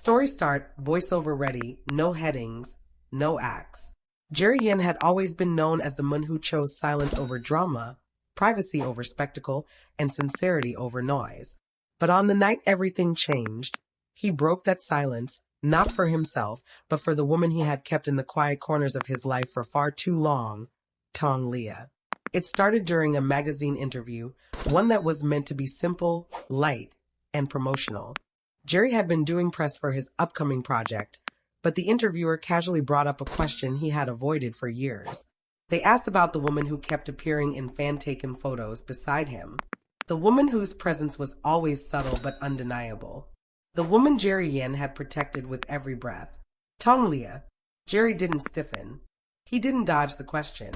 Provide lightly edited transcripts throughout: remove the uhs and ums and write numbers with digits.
Story start, voiceover ready, no headings, no acts. Jerry Yin had always been known as the man who chose silence over drama, privacy over spectacle, and sincerity over noise. But on the night everything changed, he broke that silence, not for himself, but for the woman he had kept in the quiet corners of his life for far too long, Tong Liya. It started during a magazine interview, one that was meant to be simple, light, and promotional. Jerry had been doing press for his upcoming project, but the interviewer casually brought up a question he had avoided for years. They asked about the woman who kept appearing in fan-taken photos beside him. The woman whose presence was always subtle but undeniable. The woman Jerry Yin had protected with every breath. Tong Liya. Jerry didn't stiffen. He didn't dodge the question.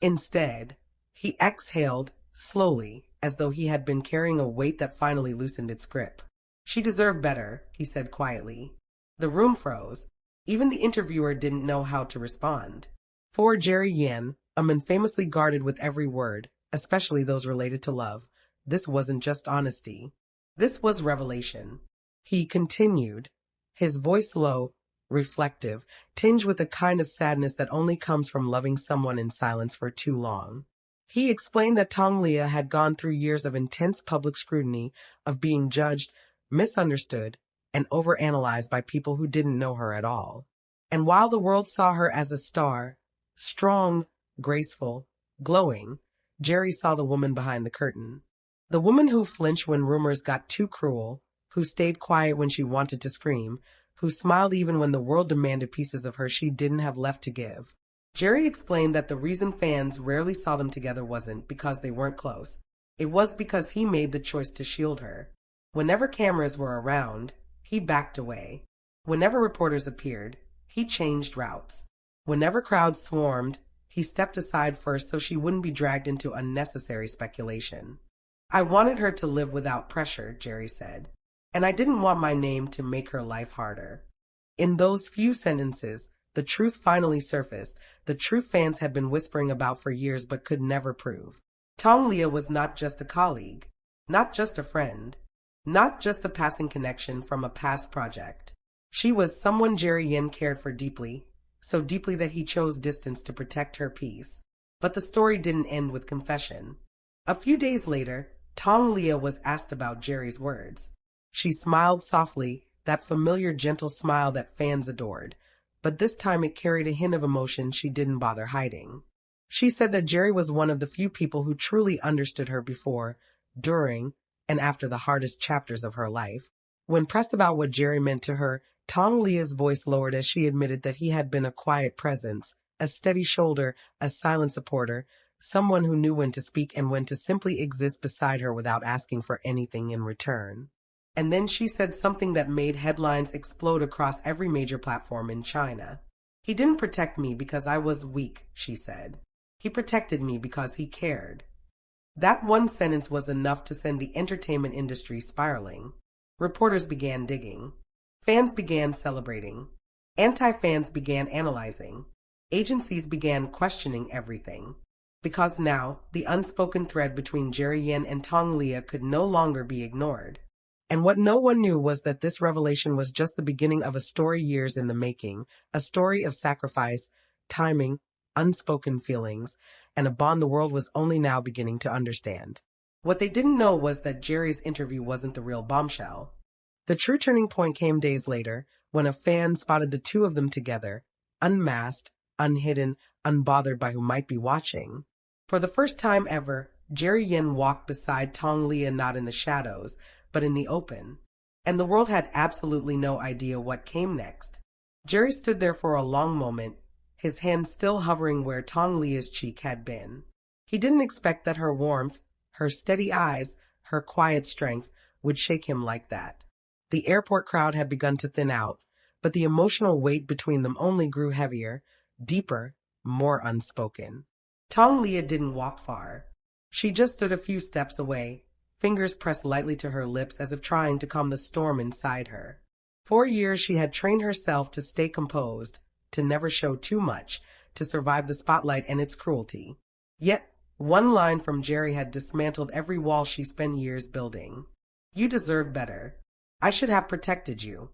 Instead, he exhaled slowly, as though he had been carrying a weight that finally loosened its grip. She deserved better, he said quietly. The room froze. Even the interviewer didn't know how to respond. For Jerry Yin, a man famously guarded with every word, especially those related to love, this wasn't just honesty. This was revelation. He continued, his voice low, reflective, tinged with a kind of sadness that only comes from loving someone in silence for too long. He explained that Tong Liya had gone through years of intense public scrutiny, of being judged, misunderstood, and overanalyzed by people who didn't know her at all. And while the world saw her as a star, strong, graceful, glowing, Jerry saw the woman behind the curtain. The woman who flinched when rumors got too cruel, who stayed quiet when she wanted to scream, who smiled even when the world demanded pieces of her she didn't have left to give. Jerry explained that the reason fans rarely saw them together wasn't because they weren't close. It was because he made the choice to shield her. Whenever cameras were around, he backed away. Whenever reporters appeared, he changed routes. Whenever crowds swarmed, he stepped aside first so she wouldn't be dragged into unnecessary speculation. I wanted her to live without pressure, Jerry said, and I didn't want my name to make her life harder. In those few sentences, the truth finally surfaced, the truth fans had been whispering about for years but could never prove. Tong Liya was not just a colleague, not just a friend, not just a passing connection from a past project. She was someone Jerry Yin cared for deeply, so deeply that he chose distance to protect her peace. But the story didn't end with confession. A few days later, Tong Liya was asked about Jerry's words. She smiled softly, that familiar gentle smile that fans adored, but this time it carried a hint of emotion she didn't bother hiding. She said that Jerry was one of the few people who truly understood her before, during, and after the hardest chapters of her life. When pressed about what Jerry meant to her, Tong Liya's voice lowered as she admitted that he had been a quiet presence, a steady shoulder, a silent supporter, someone who knew when to speak and when to simply exist beside her without asking for anything in return. And then she said something that made headlines explode across every major platform in China. He didn't protect me because I was weak, she said. He protected me because he cared. That one sentence was enough to send the entertainment industry spiraling. Reporters began digging. Fans began celebrating. Anti-fans began analyzing. Agencies began questioning everything. Because now, the unspoken thread between Jerry Yin and Tong Liya could no longer be ignored. And what no one knew was that this revelation was just the beginning of a story years in the making, a story of sacrifice, timing, unspoken feelings, and a bond the world was only now beginning to understand. What they didn't know was that Jerry's interview wasn't the real bombshell. The true turning point came days later, when a fan spotted the two of them together, unmasked, unhidden, unbothered by who might be watching. For the first time ever, Jerry Yin walked beside Tong Liya not in the shadows, but in the open. And the world had absolutely no idea what came next. Jerry stood there for a long moment, his hand still hovering where Tong Liya's cheek had been. He didn't expect that her warmth, her steady eyes, her quiet strength would shake him like that. The airport crowd had begun to thin out, but the emotional weight between them only grew heavier, deeper, more unspoken. Tong Liya didn't walk far. She just stood a few steps away, fingers pressed lightly to her lips as if trying to calm the storm inside her. For years she had trained herself to stay composed, to never show too much, to survive the spotlight and its cruelty. Yet, one line from Jerry had dismantled every wall she spent years building. You deserve better. I should have protected you.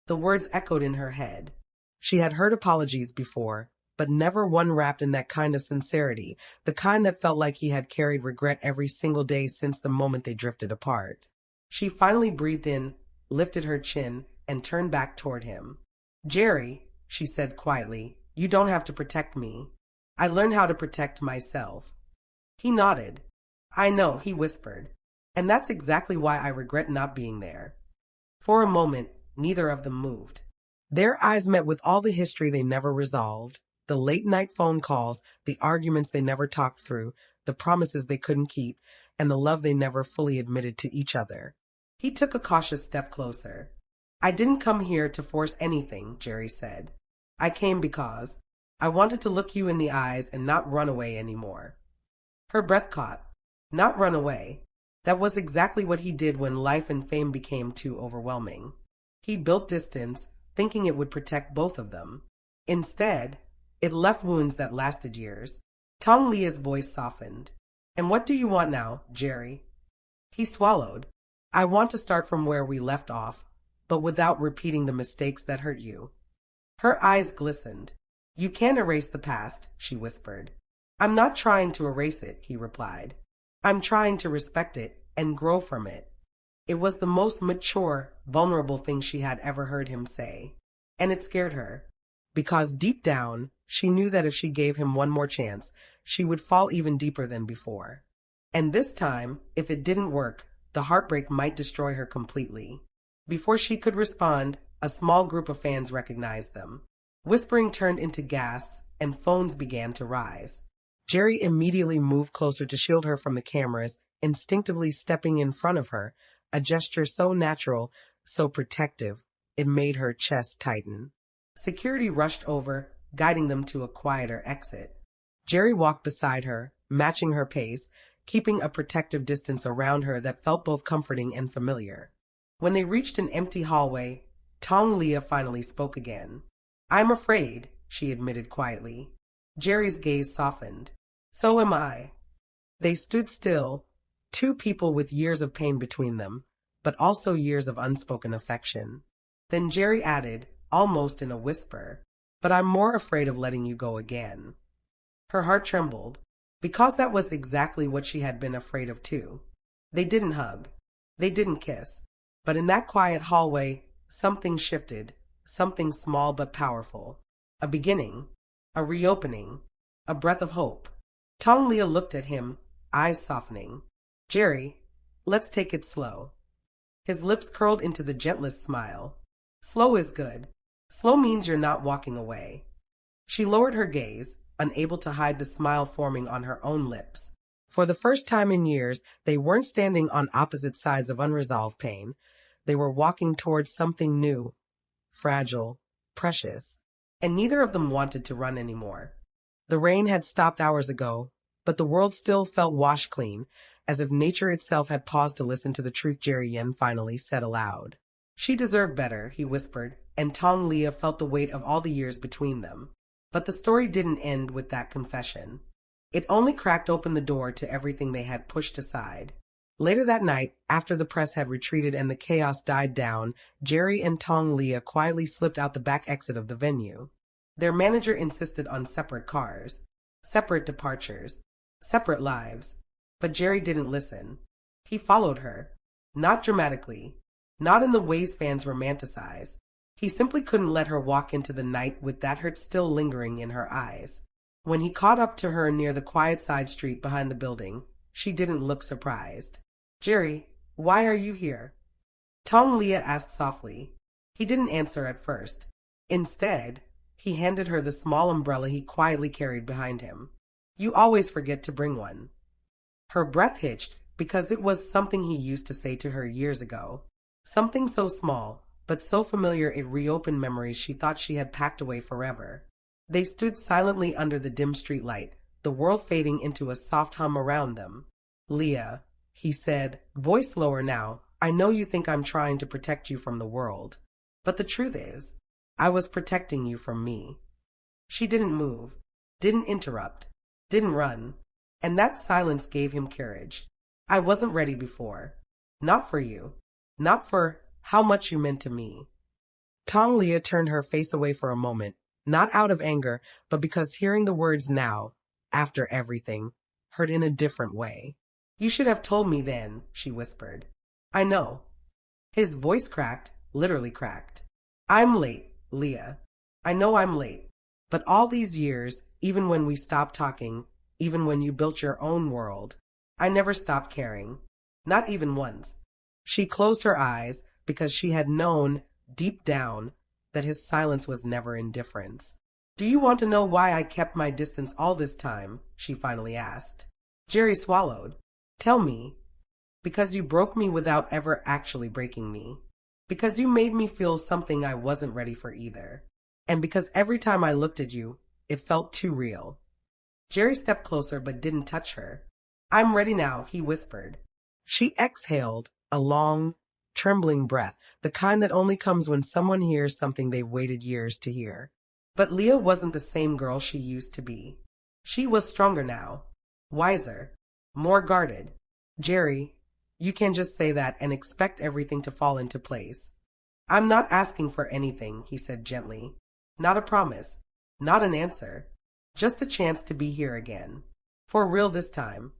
The words echoed in her head. She had heard apologies before, but never one wrapped in that kind of sincerity, the kind that felt like he had carried regret every single day since the moment they drifted apart. She finally breathed in, lifted her chin, and turned back toward him. "Jerry," she said quietly, "you don't have to protect me. I learned how to protect myself." He nodded. "I know," he whispered. "And that's exactly why I regret not being there." For a moment, neither of them moved. Their eyes met with all the history they never resolved, the late-night phone calls, the arguments they never talked through, the promises they couldn't keep, and the love they never fully admitted to each other. He took a cautious step closer. "I didn't come here to force anything," Jerry said. "I came because I wanted to look you in the eyes and not run away anymore." Her breath caught. Not run away. That was exactly what he did when life and fame became too overwhelming. He built distance, thinking it would protect both of them. Instead, it left wounds that lasted years. Tong Liya's voice softened. "And what do you want now, Jerry?" He swallowed. "I want to start from where we left off, but without repeating the mistakes that hurt you." Her eyes glistened. "You can't erase the past," she whispered. "I'm not trying to erase it," he replied. "I'm trying to respect it and grow from it." It was the most mature, vulnerable thing she had ever heard him say. And it scared her. Because deep down, she knew that if she gave him one more chance, she would fall even deeper than before. And this time, if it didn't work, the heartbreak might destroy her completely. Before she could respond, a small group of fans recognized them. Whispering turned into gasps, and phones began to rise. Jerry immediately moved closer to shield her from the cameras, instinctively stepping in front of her, a gesture so natural, so protective, it made her chest tighten. Security rushed over, guiding them to a quieter exit. Jerry walked beside her, matching her pace, keeping a protective distance around her that felt both comforting and familiar. When they reached an empty hallway, Tong Liya finally spoke again. "I'm afraid," she admitted quietly. Jerry's gaze softened. "So am I." They stood still, two people with years of pain between them, but also years of unspoken affection. Then Jerry added, almost in a whisper, "But I'm more afraid of letting you go again." Her heart trembled, because that was exactly what she had been afraid of too. They didn't hug. They didn't kiss. But in that quiet hallway, something shifted, something small but powerful. A beginning, a reopening, a breath of hope. Tong Liya looked at him, eyes softening. "Jerry, let's take it slow." His lips curled into the gentlest smile. "Slow is good. Slow means you're not walking away." She lowered her gaze, unable to hide the smile forming on her own lips. For the first time in years, they weren't standing on opposite sides of unresolved pain. They were walking towards something new, fragile, precious, and neither of them wanted to run anymore. The rain had stopped hours ago, but the world still felt washed clean, as if nature itself had paused to listen to the truth Jerry Yen finally said aloud. "She deserved better," he whispered, and Tong Liya felt the weight of all the years between them. But the story didn't end with that confession. It only cracked open the door to everything they had pushed aside. Later that night, after the press had retreated and the chaos died down, Jerry and Tong Liya quietly slipped out the back exit of the venue. Their manager insisted on separate cars, separate departures, separate lives. But Jerry didn't listen. He followed her. Not dramatically. Not in the ways fans romanticize. He simply couldn't let her walk into the night with that hurt still lingering in her eyes. When he caught up to her near the quiet side street behind the building, she didn't look surprised. "Jerry, why are you here?" Tong Liya asked softly. He didn't answer at first. Instead, he handed her the small umbrella he quietly carried behind him. "You always forget to bring one." Her breath hitched because it was something he used to say to her years ago. Something so small, but so familiar it reopened memories she thought she had packed away forever. They stood silently under the dim streetlight, the world fading into a soft hum around them. "Liya," he said, voice lower now, "I know you think I'm trying to protect you from the world. But the truth is, I was protecting you from me." She didn't move, didn't interrupt, didn't run. And that silence gave him courage. "I wasn't ready before. Not for you. Not for how much you meant to me." Tong Liya turned her face away for a moment, not out of anger, but because hearing the words now, after everything, hurt in a different way. You should have told me then, she whispered. I know. His voice cracked, literally cracked. I'm late, Leah. I know I'm late. But all these years, even when we stopped talking, even when you built your own world, I never stopped caring. Not even once. She closed her eyes because she had known, deep down, that his silence was never indifference. Do you want to know why I kept my distance all this time? She finally asked. Jerry swallowed. Tell me. Because you broke me without ever actually breaking me. Because you made me feel something I wasn't ready for either. And because every time I looked at you, it felt too real. Jerry stepped closer but didn't touch her. I'm ready now, he whispered. She exhaled, a long, trembling breath, the kind that only comes when someone hears something they've waited years to hear. But Leah wasn't the same girl she used to be. She was stronger now, wiser, more guarded. Jerry, you can't just say that and expect everything to fall into place. I'm not asking for anything, he said gently. Not a promise, not an answer, just a chance to be here again. For real this time.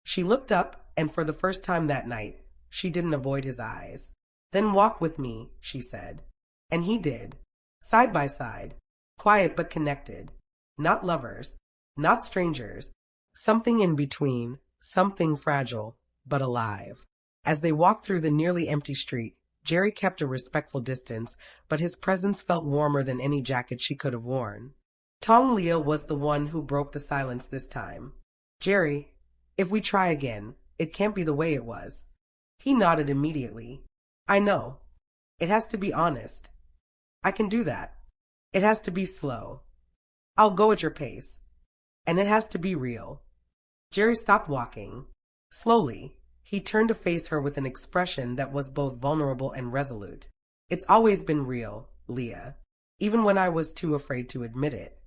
She looked up, and for the first time that night, she didn't avoid his eyes. Then walk with me, she said. And he did. Side by side. Quiet but connected. Not lovers. Not strangers. Something in between. Something fragile, but alive. As they walked through the nearly empty street, Jerry kept a respectful distance, but his presence felt warmer than any jacket she could have worn. Tong Liya was the one who broke the silence this time. Jerry, if we try again, it can't be the way it was. He nodded immediately. I know. It has to be honest. I can do that. It has to be slow. I'll go at your pace. And it has to be real. Jerry stopped walking. Slowly, he turned to face her with an expression that was both vulnerable and resolute. It's always been real, Leah, even when I was too afraid to admit it.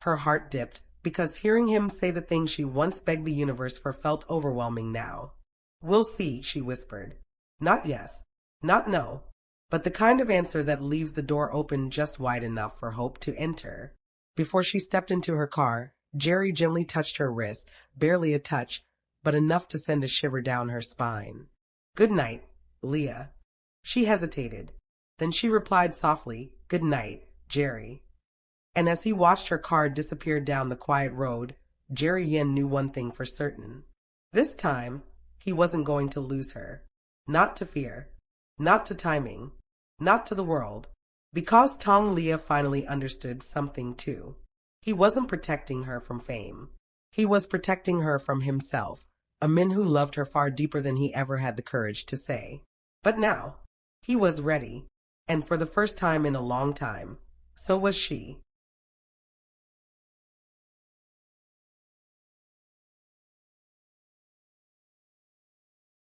Her heart dipped, because hearing him say the thing she once begged the universe for felt overwhelming now. We'll see, she whispered. Not yes, not no, but the kind of answer that leaves the door open just wide enough for hope to enter. Before she stepped into her car, Jerry gently touched her wrist, barely a touch, but enough to send a shiver down her spine. Good night, Leah. She hesitated. Then she replied softly, Good night, Jerry. And as he watched her car disappear down the quiet road, Jerry Yin knew one thing for certain. This time, he wasn't going to lose her. Not to fear. Not to timing. Not to the world. Because Tong Liya finally understood something too. He wasn't protecting her from fame. He was protecting her from himself, a man who loved her far deeper than he ever had the courage to say. But now, he was ready, and for the first time in a long time, so was she.